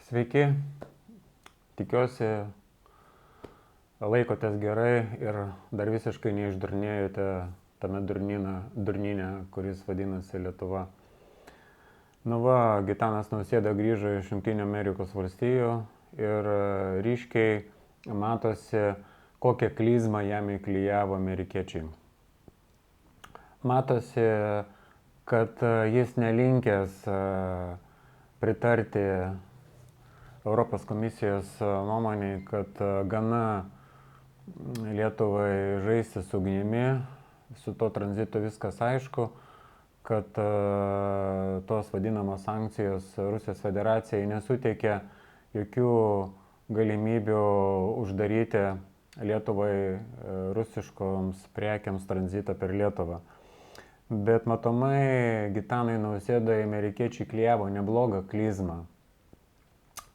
Sveiki, tikiuosi laikotės gerai ir dar visiškai neišdurnėjote tame durnyne, kuris vadinasi Lietuva. Nu va, Gitanas Nausėda grįžo iš Jungtinių Amerikos valstijų ir ryškiai matosi, kokią klizmą jam įklijavo amerikiečiai. Matosi, kad jis nelinkęs pritarti Europos komisijos nuomonė, kad gana Lietuvai žaisti su ugnimi, su to tranzitu viskas aišku, kad tos vadinamos sankcijos Rusijos federacijai nesuteikia jokių galimybių uždaryti Lietuvai rusiškoms prekiams tranzitą per Lietuvą. Bet matomai Gitanui Nausėdai amerikiečiai klijavo neblogą klizmą.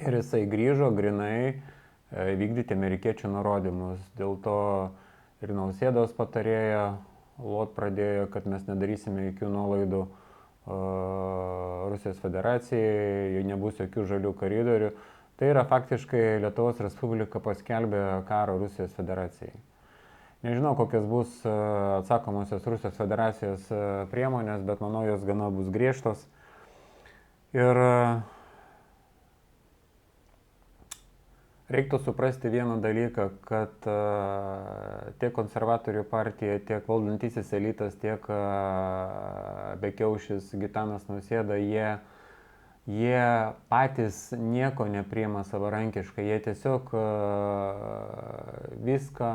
Ir jisai grįžo grinai vykdyti amerikiečių nurodymus. Dėl to ir Nausėdos patarėja Lot pradėjo, kad mes nedarysime jokių nuolaidų Rusijos federacijai, nebus jokių žalių koridorių. Tai yra faktiškai Lietuvos Respublika paskelbė karą Rusijos federacijai. Nežinau, kokios bus atsakomosios Rusijos federacijos priemonės, bet manau, jos gana bus griežtos. Ir reiktų suprasti vieną dalyką, kad tiek konservatorių partija, tiek valdantysis elitas, tiek bekiaušis Gitanas Nausėda, jie patys nieko nepriima savarankiškai, jie tiesiog viską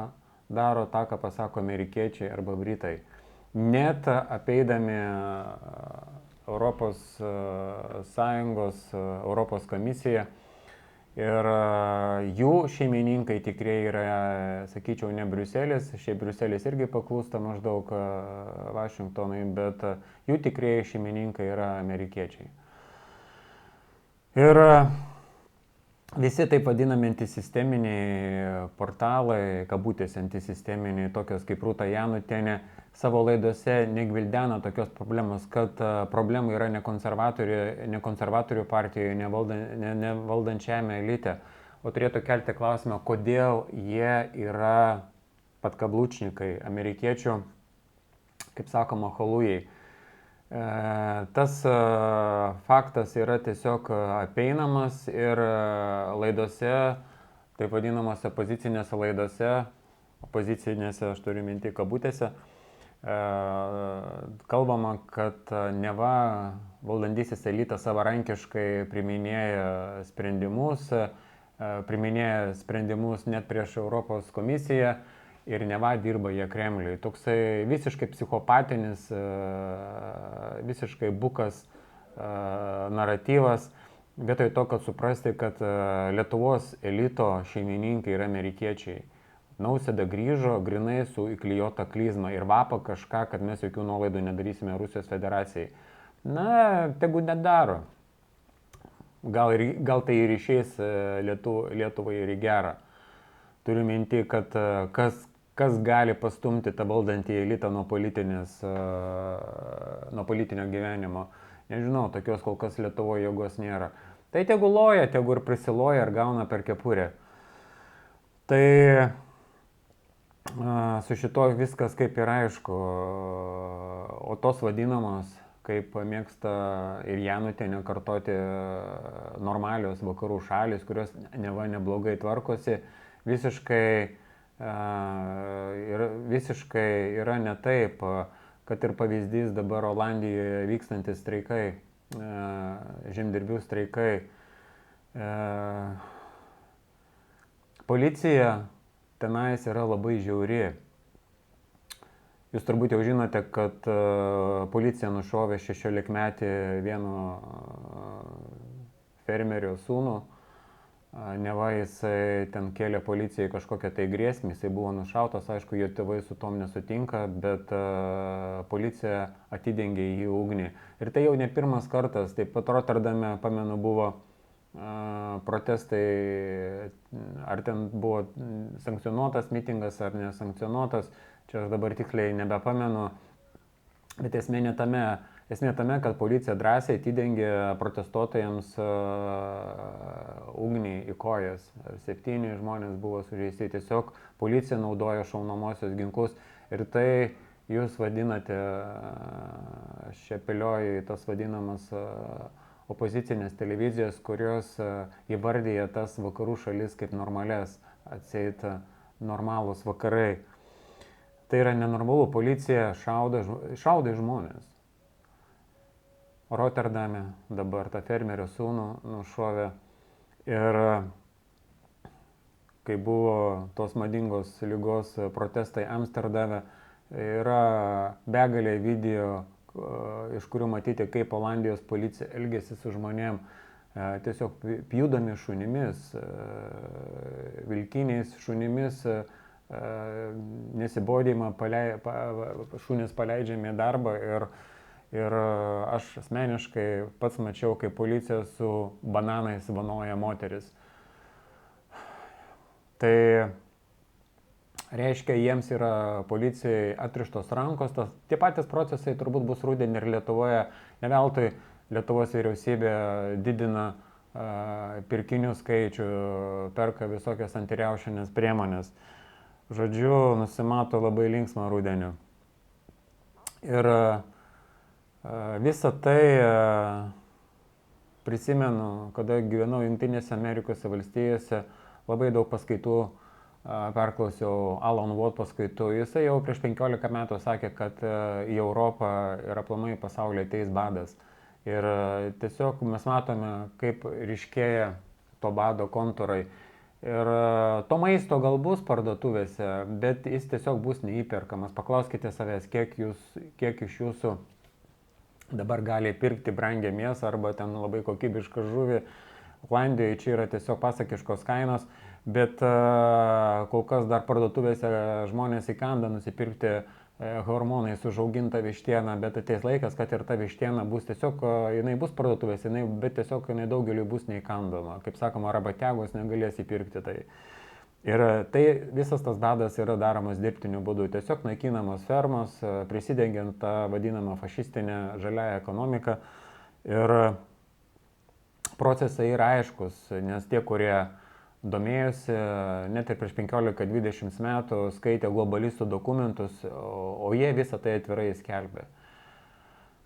daro tą, ką pasako amerikiečiai arba britai. Net apeidami Europos Sąjungos, Europos komisiją. Ir jų šeimininkai tikrai yra, sakyčiau, ne Briuselis, šiaip Briuselis irgi paklūsta maždaug Vašingtonui, bet jų tikrai šeimininkai yra amerikiečiai. Ir visi taip vadinami antisisteminiai portalai, kabutėse antisisteminiai, tokios kaip Rūta Janutienė, savo laidose negvildena tokios problemos, kad problema yra ne konservatorių partijoje, ne valdančiame elite, o turėtų kelti klausimą, kodėl jie yra patkablučnikai, amerikiečių, kaip sakoma, halujai. Tas faktas yra tiesiog apeinamas ir laidose, taip vadinamose opozicinėse laidose, opozicinėse, aš turiu minti kabutėse, kalbama, kad neva valdantysis elitas savarankiškai priiminėja sprendimus net prieš Europos komisiją ir neva dirba jie Kremliui. Toksai visiškai psichopatinis, visiškai bukas naratyvas, vietoj to, kad suprasti, kad Lietuvos elito šeimininkai yra amerikiečiai. Nausėda grįžo grinai su įklijota klizma ir vapa kažką, kad mes jokių nuolaidų nedarysime Rusijos federacijai. Na, tegu nedaro. Gal tai ir išeis Lietuvai ir į gerą. Turiu minti, kad kas gali pastumti tą valdantį elitą nuo politinio gyvenimo. Nežinau, tokios kol kas Lietuvoje jėgos nėra. Tai tegu loja, tegu ir prisiloja ir gauna per kepurę. Tai su šito viskas kaip ir aišku, o tos vadinamos, kaip mėgsta ir Janutienė kartoti, normalios vakarų šalis, kurios neva neblogai tvarkosi, visiškai yra ne taip, kad ir pavyzdys dabar Olandijoje vykstantis streikai, žemdirbių streikai. Policija tenais yra labai žiauri. Jūs turbūt jau žinote, kad policija nušovė 16-metį vieno fermerio sūnų. Neva jisai ten kėlė policijai kažkokią tai grėsmę, jisai buvo nušautas, aišku, jo tėvai su tom nesutinka, bet policija atidengė jį ugnį. Ir tai jau ne pirmas kartas, taip pat Rotterdame, pamenu, buvo protestai, ar ten buvo sankcionuotas mitingas ar nesankcionuotas, čia aš dabar tiksliai nebepamenu, bet esmė tame, kad policija drąsiai atidengė protestuotojams ugnį į kojas. 7 žmonės buvo sužeisti. Tiesiog policija naudoja šaunamosios ginklus. Ir tai jūs vadinate, aš čia apeliuoju į tas vadinamas opozicinės televizijos, kurios įvardyja tas vakarų šalis kaip normales, atseit normalūs vakarai. Tai yra nenormalu, policija šaudo žmonės. Rotterdame dabar tą fermerio sūnų nušovė ir kai buvo tos madingos lygos protestai Amsterdame, yra begalė video, iš kurių matyti, kaip Olandijos policija elgėsi su žmonėm, tiesiog pjūdami šunimis, vilkiniais šunimis, nesibodėjimą, šunis paleidžiami į darbą ir aš asmeniškai pats mačiau, kaip policija su bananais vanoja moteris. Tai reiškia, jiems yra policijai atrištos rankos, tie patys procesai turbūt bus rudenį ir Lietuvoje. Ne veltui Lietuvos vyriausybė didina pirkinių skaičių, perka visokias antiriaušinės priemonės. Žodžiu, nusimato labai linksmą rudenį. Ir visą tai prisimenu, kada gyvenau Jungtinėse Amerikos valstijose, labai daug paskaitų perklausiau Alan Watt paskaitų. Jisai jau prieš 15 metų sakė, kad į Europą ir aplamai pasaulyje ateis badas. Ir tiesiog mes matome, kaip ryškėja to bado kontūrai. Ir to maisto gal bus parduotuvėse, bet jis tiesiog bus neįperkamas. Paklauskite savęs, kiek iš jūsų dabar gali pirkti brangią mėsą arba ten labai kokybišką žuvį. Olandijoje čia yra tiesiog pasakiškos kainos, bet kol kas dar parduotuvėse žmonės įkanda nusipirkti hormonais užaugintą vištieną, bet ateis laikas, kad ir ta vištiena bus tiesiog, jinai bus parduotuvėse, bet tiesiog jinai daugeliu bus neįkandoma. Kaip sakoma, rabategos negalės įpirkti tai. Ir tai visas tas badas yra daromas dirbtiniu būdu, tiesiog naikinamos fermos, prisidengiant tą vadinamą fašistinę žaliąją ekonomiką. Ir procesai yra aiškus, nes tie, kurie domėjosi, net ir prieš 15-20 metų skaitė globalistų dokumentus, o jie visą tai atvirai skelbė.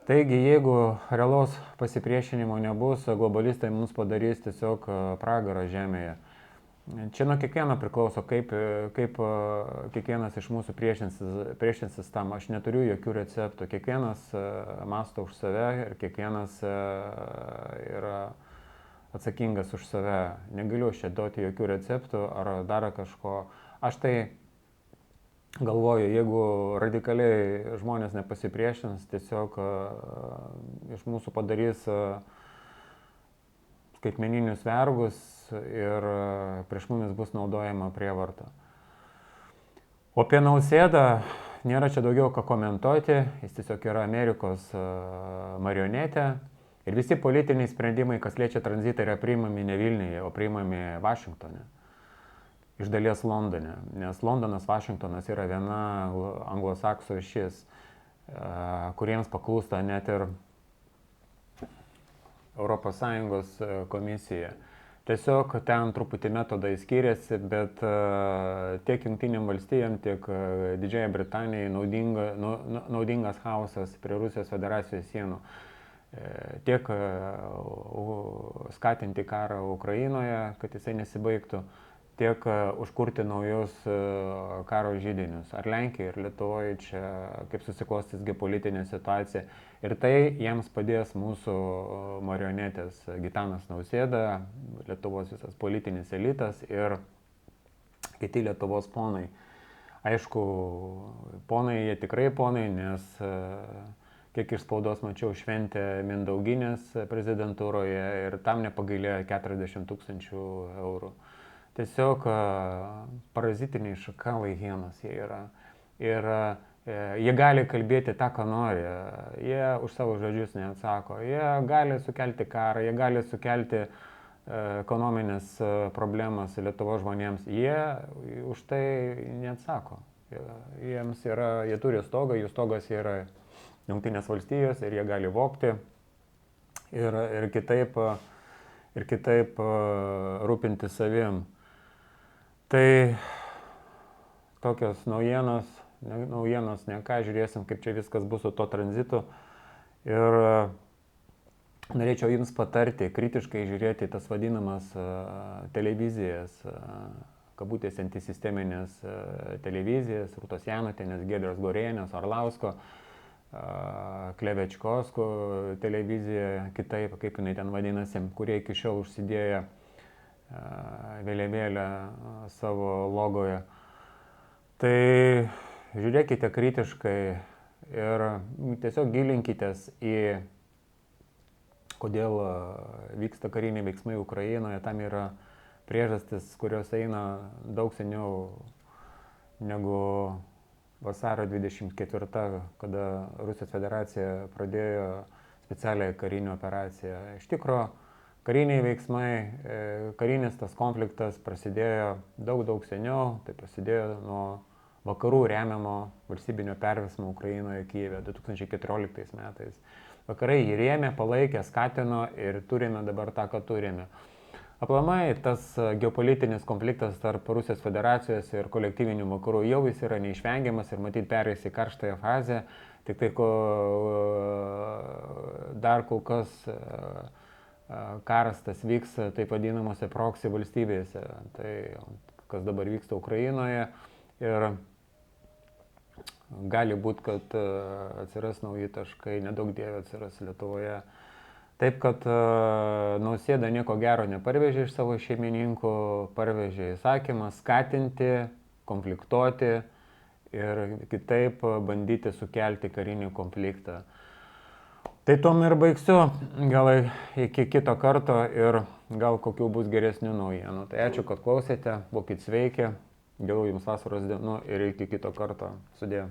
Taigi, jeigu realaus pasipriešinimo nebus, globalistai mums padarys tiesiog pragarą žemėje. Čia nuo kiekvieno priklauso, kaip kiekvienas iš mūsų priešinsis tam. Aš neturiu jokių receptų. Kiekvienas mąsto už save ir kiekvienas yra atsakingas už save. Negaliu aš čia duoti jokių receptų ar dar kažko. Aš tai galvoju, jeigu radikaliai žmonės nepasipriešins, tiesiog iš mūsų padarys skaitmeninius vergus ir prieš mumis bus naudojama prievarta. O apie Nausėdą nėra čia daugiau ką komentuoti, jis tiesiog yra Amerikos marionetė. Ir visi politiniai sprendimai, kas liečia tranzitą, yra priimami ne Vilniuje, o priimami Vašingtone. Iš dalies Londone, nes Londonas, Vašingtonas yra viena anglosaksų ašis, kuriems paklūsta net ir ES komisija. Tiesiog ten truputį metodai skiriasi, bet tiek Jungtinėm valstijom, tiek Didžiajai Britanijai naudingas chaosas prie Rusijos federacijos sienų. Tiek skatinti karą Ukrainoje, kad jisai nesibaigtų, tiek užkurti naujus karo židinius. Ar Lenkijoje, ir Lietuvoje čia kaip susiklostys geopolitinė situacija. Ir tai jiems padės mūsų marionetės Gitanas Nausėda, Lietuvos visas politinis elitas ir kiti Lietuvos ponai. Aišku, ponai, jie tikrai ponai, nes kiek iš spaudos mačiau, šventė Mindauginės prezidentūroje ir tam nepagailėjo 40 000 eurų. Tiesiog parazitiniai šakalai hienos jie yra. Ir jie gali kalbėti tą, ką nori. Jie už savo žodžius neatsako. Jie gali sukelti karą, jie gali sukelti ekonominės problemas Lietuvos žmonėms. Jie už tai neatsako. Jie turi stogą, jų stogas yra Jungtinės valstijos ir jie gali vogti ir kitaip ir kitaip rūpinti savim. Tai tokios naujienos, ne ką, žiūrėsim, kaip čia viskas bus su to tranzitu. Ir norėčiau jums patarti, kritiškai žiūrėti tas vadinamas televizijas, kabutės antisisteminės televizijas, Rūtos Janutienės, Giedrios Gorėnės, Orlausko, Klevečkosko televizija, kitaip, kaip jinai ten vadinasi, kurie iki šiol užsidėjo vėliavėlę savo logoje. Tai žiūrėkite kritiškai ir tiesiog gilinkitės į kodėl vyksta kariniai veiksmai Ukrainoje. Tam yra priežastis, kurios eina daug seniau negu vasario 24, kada Rusijos federacija pradėjo specialią karinę operaciją. Iš tikro, kariniai veiksmai, karinis tas konfliktas prasidėjo daug seniau. Tai prasidėjo nuo vakarų remiamo valstybinio perversmo Ukrainoje, Kijeve 2014 metais. Vakarai jį rėmė, palaikė, skatino ir turime dabar tą, ką turime. Aplamai tas geopolitinis konfliktas tarp Rusijos federacijos ir kolektyvinių vakarų jau jis yra neišvengiamas ir matyt perės į karštąją fazę, tik tai dar kol kas karas tas vyks taip vadinamose proxy valstybėse, tai kas dabar vyksta Ukrainoje ir gali būti, kad atsiras nauji taškai, nedaug dievė atsiras Lietuvoje. Taip, kad Nausėda nieko gero neparvežė iš savo šeimininkų, parvežė įsakymą skatinti, konfliktuoti ir kitaip bandyti sukelti karinį konfliktą. Tai tuom ir baigsiu, gal iki kito karto ir gal kokių bus geresnių naujienų. Tai ačiū, kad klausėte, būkit sveiki, gerų jums vasaros dienų ir iki kito karto. Sudie.